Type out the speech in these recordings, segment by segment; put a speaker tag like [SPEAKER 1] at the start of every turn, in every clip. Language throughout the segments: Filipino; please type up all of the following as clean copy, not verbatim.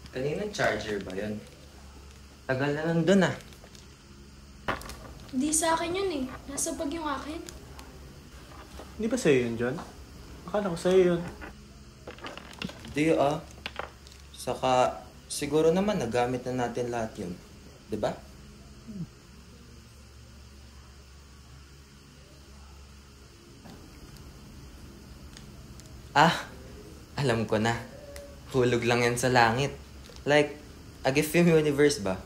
[SPEAKER 1] Kaninang charger ba yun? Tagal na nandun ah.
[SPEAKER 2] Hindi sa akin yun eh. Nasa bag yung akin.
[SPEAKER 3] Hindi ba sa'yo yun, John? Akala ko sa'yo yun.
[SPEAKER 1] Di ah. Saka, siguro naman nagamit na natin lahat yun. Diba? Ah, alam ko na. Hulog lang yan sa langit. Like, a gift from universe ba?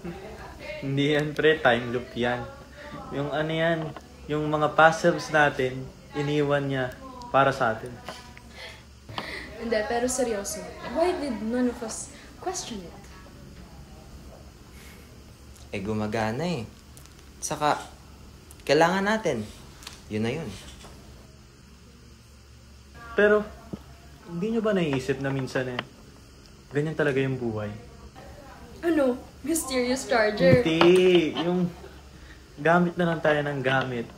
[SPEAKER 3] Hindi yan, pre. Time loop yan. Yung ano yan, yung mga past selves natin, iniwan niya para sa atin.
[SPEAKER 2] Hindi, pero seryoso. Why did none of us question it?
[SPEAKER 1] Eh, gumagana eh. Saka, kailangan natin. Yun na yun.
[SPEAKER 3] Pero, hindi nyo ba naiisip na minsan ganyan talaga yung buhay?
[SPEAKER 2] Ano? Mysterious charger?
[SPEAKER 3] Hindi. Yung gamit na lang tayo ng gamit.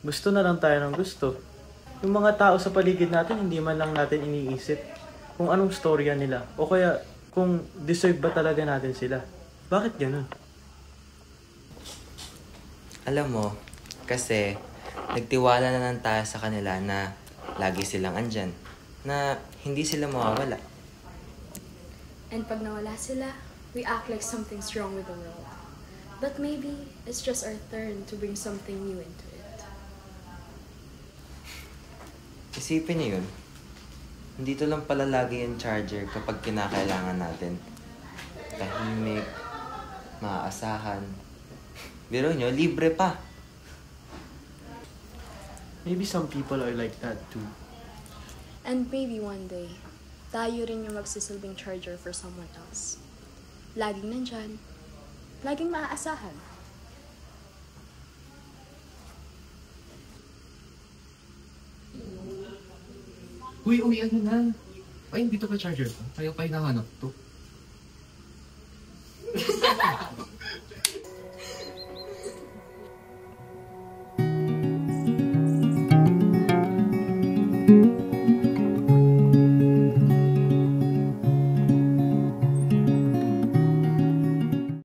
[SPEAKER 3] Gusto na lang tayo ng gusto. Yung mga tao sa paligid natin, hindi man lang natin iniisip kung anong storya nila. O kaya, kung deserve ba talaga natin sila. Bakit ganun?
[SPEAKER 1] Alam mo, kasi nagtiwala na lang tayo sa kanila na lagi silang andyan. Na hindi sila mawawala.
[SPEAKER 2] And pag nawala sila, we act like something's wrong with the world. But maybe it's just our turn to bring something new into it.
[SPEAKER 1] Isipin niyo yun. Dito lang pala lagi yung charger kapag kinakailangan natin. Tahimik, maaasahan. Biro nyo, libre pa.
[SPEAKER 3] Maybe some people are like that too.
[SPEAKER 2] And maybe one day, tayo rin yung magsisilbing charger for someone else. Laging nandyan. Laging maaasahan.
[SPEAKER 4] Uy, ano na? Ay, dito ba charger ko? Kaya pa hinahanap to.